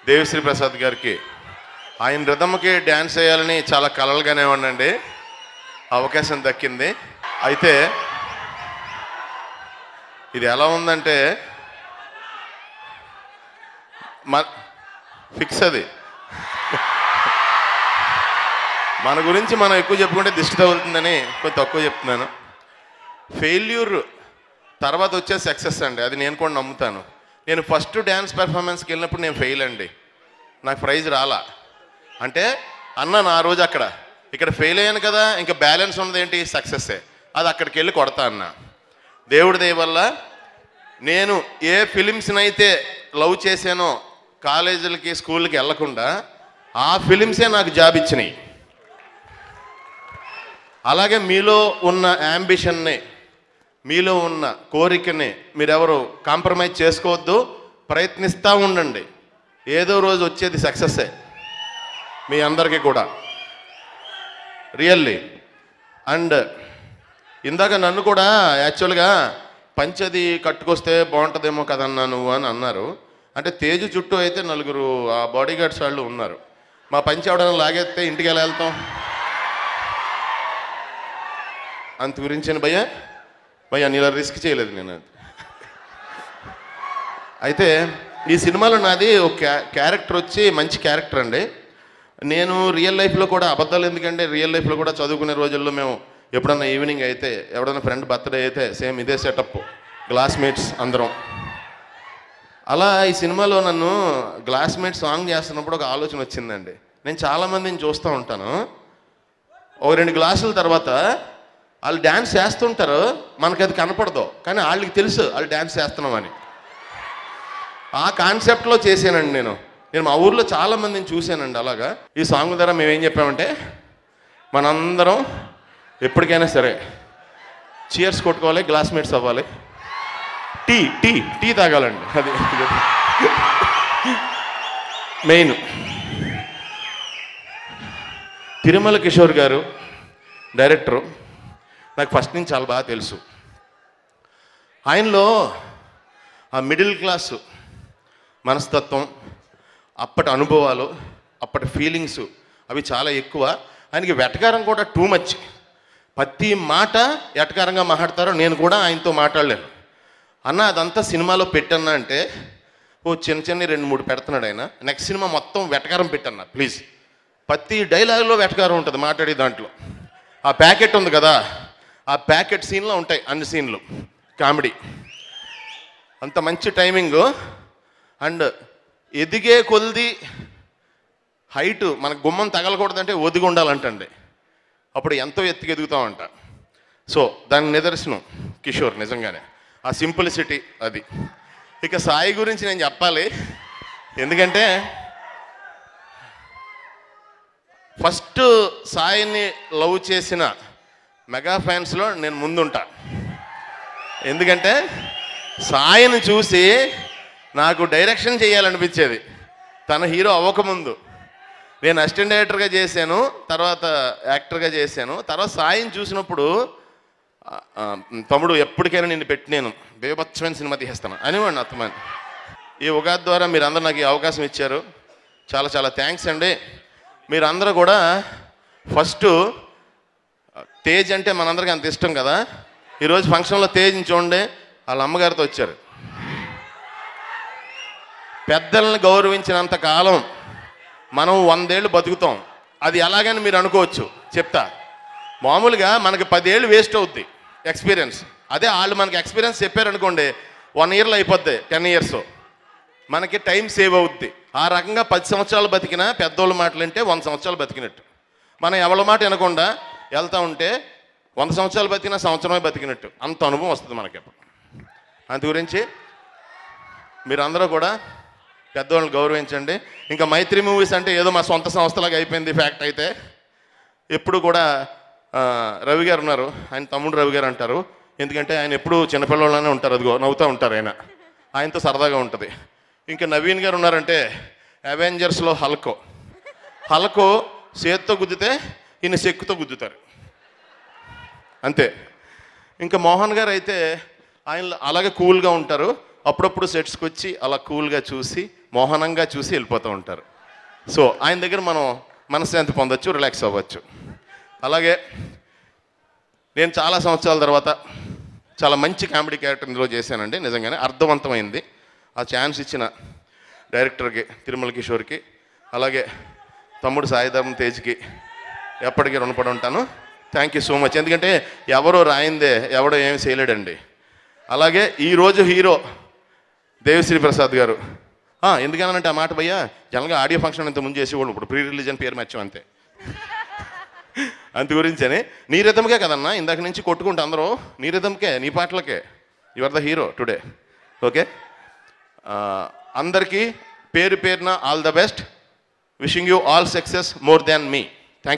దేవిశ్రీ ప్రసాద్ గారికి ఆయన రిథమ్కి డ్యాన్స్ వేయాలని చాలా కలలుగానే ఉండండి, అవకాశం దక్కింది. అయితే ఇది ఎలా ఉందంటే ఫిక్స్ అది. మన గురించి మనం ఎక్కువ చెప్పుకుంటే దిష్టి తగులుతుందని కొంచెం తక్కువ చెప్తున్నాను. ఫెయిల్యూర్ తర్వాత వచ్చే సక్సెస్ అండి, అది నేను కూడా నమ్ముతాను. నేను ఫస్ట్ డ్యాన్స్ పెర్ఫార్మెన్స్కి వెళ్ళినప్పుడు నేను ఫెయిల్ అండి, నాకు ప్రైజ్ రాలా. అంటే అన్నాను ఆ రోజు ఇక్కడ ఫెయిల్ అయ్యాను కదా, ఇంకా బ్యాలెన్స్ ఉన్నది ఏంటి, సక్సెస్సే. అది అక్కడికి వెళ్ళి కొడతా అన్నా. దేవుడి దయ వల్ల నేను ఏ ఫిలిమ్స్ని అయితే లవ్ చేశానో కాలేజీలకి స్కూల్కి వెళ్ళకుండా ఆ ఫిలిమ్సే నాకు జాబ్ ఇచ్చినాయి. అలాగే మీలో ఉన్న యాంబిషన్ని, మీలో ఉన్న కోరికని మీరెవరు కాంప్రమైజ్ చేసుకోవద్దు, ప్రయత్నిస్తూ ఉండండి. ఏదో రోజు వచ్చేది సక్సెస్సే మీ అందరికీ కూడా, రియల్లీ. అండ్ ఇందాక నన్ను కూడా యాక్చువల్గా పంచది కట్టుకొస్తే బాగుంటుందేమో కదన్నా నువ్వు అని అన్నారు. అంటే తేజు చుట్టూ అయితే 4 ఆ బాడీ గార్డ్స్ వాళ్ళు ఉన్నారు. మా పంచి ఎవడన్నా లాగేస్తే ఇంటికి ఎలా వెళ్తాం? అంత గురించి భయ్యా నీలా రిస్క్ చేయలేదు నేను. అయితే ఈ సినిమాలో నాది ఒక క్యారెక్టర్ వచ్చి మంచి క్యారెక్టర్ అండి. నేను రియల్ లైఫ్లో కూడా అబద్ధాలు ఎందుకంటే, రియల్ లైఫ్లో కూడా చదువుకునే రోజుల్లో మేము ఎప్పుడన్నా ఈవినింగ్ అయితే ఎవడన్నా ఫ్రెండ్ బర్త్డే అయితే సేమ్ ఇదే సెటప్, క్లాస్మేట్స్ అందరం. అలా ఈ సినిమాలో నన్ను క్లాస్మేట్ సాంగ్ చేస్తున్నప్పుడు ఒక ఆలోచన వచ్చిందండి. నేను చాలామందిని చూస్తూ ఉంటాను, ఒక 2 గ్లాసుల తర్వాత వాళ్ళు డ్యాన్స్ చేస్తుంటారు, మనకు అది కనపడదు, కానీ వాళ్ళకి తెలుసు వాళ్ళు డ్యాన్స్ చేస్తున్నామని. ఆ కాన్సెప్ట్లో చేశానండి నేను మా ఊర్లో చాలామందిని చూశానండి. అలాగా ఈ సాంగ్ ద్వారా మేము ఏం చెప్పామంటే, మనందరం ఎప్పటికైనా సరే చీర్స్ కొట్టుకోవాలి, గ్లాస్మేట్స్ అవ్వాలి, టీ తాగాలండి, అది మెయిన్. తిరుమల కిషోర్ గారు డైరెక్టరు, నాకు ఫస్ట్ నుంచి చాలా బాగా తెలుసు. ఆయనలో ఆ మిడిల్ క్లాసు మనస్తత్వం, అప్పటి అనుభవాలు, అప్పటి ఫీలింగ్స్ అవి చాలా ఎక్కువ. ఆయనకి వెటకారం కూడా టూ మచ్. ప్రతి మాట ఎటకారంగా మాట్లాడతారో నేను కూడా ఆయనతో మాట్లాడలేను. అన్న అదంతా సినిమాలో పెట్టన్నా అంటే, ఓ చిన్న 2-3 పెడుతున్నాడు ఆయన. నెక్స్ట్ సినిమా మొత్తం వెటకారం పెట్టన్నా ప్లీజ్. ప్రతి డైలాగ్లో వెటకారం ఉంటుంది మాట్లాడే దాంట్లో. ఆ ప్యాకెట్ ఉంది కదా, ఆ ప్యాకెట్ సీన్లో ఉంటాయి అన్ని సీన్లు కామెడీ. అంత మంచి టైమింగు. అండ్ ఎదిగే కొద్ది హైటు మనకు గుమ్మం తగలకూడదంటే ఒదిగి ఉండాలంటండి, అప్పుడు ఎంతో ఎత్తుకు ఎదుగుతామంట. సో దాని నిదర్శనం కిషోర్, నిజంగానే ఆ సింప్లిసిటీ అది. ఇక సాయి గురించి నేను చెప్పాలి, ఎందుకంటే ఫస్ట్ సాయిని లవ్ చేసిన మెగా ఫ్యాన్స్లో నేను ముందుంటా. ఎందుకంటే సాయిని చూసి నాకు డైరెక్షన్ చేయాలనిపించేది. తన హీరో అవ్వకముందు నేను అసిస్టెంట్ డైరెక్టర్గా చేశాను, తర్వాత యాక్టర్గా చేశాను. తర్వాత సాయిని చూసినప్పుడు, తమ్ముడు ఎప్పటికైనా నిన్ను పెట్టి నేను బేభత్సమైన సినిమా తీసేస్తాను అనేవాడిని అత్తమని. ఈ ఉగాది ద్వారా మీరందరూ నాకు ఈ అవకాశం ఇచ్చారు, చాలా చాలా థ్యాంక్స్ అండి. మీరందరూ కూడా ఫస్ట్ తేజ్ అంటే మనందరికీ అంత ఇష్టం కదా. ఈరోజు ఫంక్షన్లో తేజ్ని చూడండి, వాళ్ళ అమ్మగారితో వచ్చారు. పెద్దల్ని గౌరవించినంత కాలం మనం 100 ఏళ్ళు బతుకుతాం. అది ఎలాగని మీరు అనుకోవచ్చు, చెప్తా. మామూలుగా మనకి 10 ఏళ్ళు వేస్ట్ అవుద్ది ఎక్స్పీరియన్స్. అదే వాళ్ళు మనకి ఎక్స్పీరియన్స్ చెప్పారనుకోండి, 1 ఇయర్లో అయిపోద్ది, 10 ఇయర్స్ మనకి టైం సేవ్ అవుద్ది. ఆ రకంగా 10 సంవత్సరాలు బతికినా పెద్దోళ్ళ మాటలు వింటే 100 సంవత్సరాలు బతికినట్టు. మనం ఎవరి మాట వినకుండా వెళ్తూ ఉంటే 100 సంవత్సరాలు బతికినా సంవత్సరమే బతికినట్టు, అంత అనుభవం వస్తుంది మనకి. అందు గురించి మీరందరూ కూడా పెద్దవాళ్ళని గౌరవించండి. ఇంకా మైత్రి మూవీస్ అంటే ఏదో మా సొంత సంస్థలాగా అయిపోయింది ఫ్యాక్ట్. అయితే ఎప్పుడు కూడా రవి గారు ఉన్నారు, ఆయన తమ్ముడు రవి గారు అంటారు, ఎందుకంటే ఆయన ఎప్పుడు చిన్నపిల్లలోనే ఉంటారు, అదిగో నవ్వుతూ ఉంటారు ఆయనతో సరదాగా ఉంటుంది. ఇంకా నవీన్ గారు ఉన్నారంటే అవెంజర్స్లో హల్కో చేత్తో గుద్దితే ఈయన చెక్కుతో గుద్దుతారు అంతే. ఇంకా మోహన్ గారు అయితే ఆయన అలాగే కూల్గా ఉంటారు, అప్పుడప్పుడు సెట్స్కి వచ్చి అలా కూల్గా చూసి మోహనంగా చూసి వెళ్ళిపోతూ ఉంటారు. సో ఆయన దగ్గర మనం మనశ్శాంతి పొందొచ్చు, రిలాక్స్ అవ్వచ్చు. అలాగే నేను చాలా సంవత్సరాల తర్వాత చాలా మంచి కామెడీ క్యారెక్టర్ ఇందులో చేశానండి. నిజంగానే అర్థవంతమైంది. ఆ ఛాన్స్ ఇచ్చిన డైరెక్టర్కి తిరుమల కిషోర్కి, అలాగే తమ్ముడు సాయిధర్మ తేజ్కి ఎప్పటికీ రుణపడి ఉంటాను. Thank you so much. ఎందుకంటే ఎవరో రాయిందే ఎవడో ఏమి చేయలేడండి. అలాగే ఈరోజు హీరో దేవిశ్రీ ప్రసాద్ గారు. ఎందుకనంటే ఆ మాట భయ్యా, జనరల్గా ఆడియో ఫంక్షన్ ఇంత ముందు చేసేవాళ్ళు, ఇప్పుడు ప్రీ రిలీజ్ అని పేరు మర్చాం అంతే. అందు గురించని నీ రిథమ్కే కదన్నా ఇందాక నుంచి కొట్టుకుంటూ అందరూ నీ రిథమ్కే, నీ పాటలకే. You are the hero today. Okay, అందరికీ పేరు పేరున all the best. Wishing you all success more than me.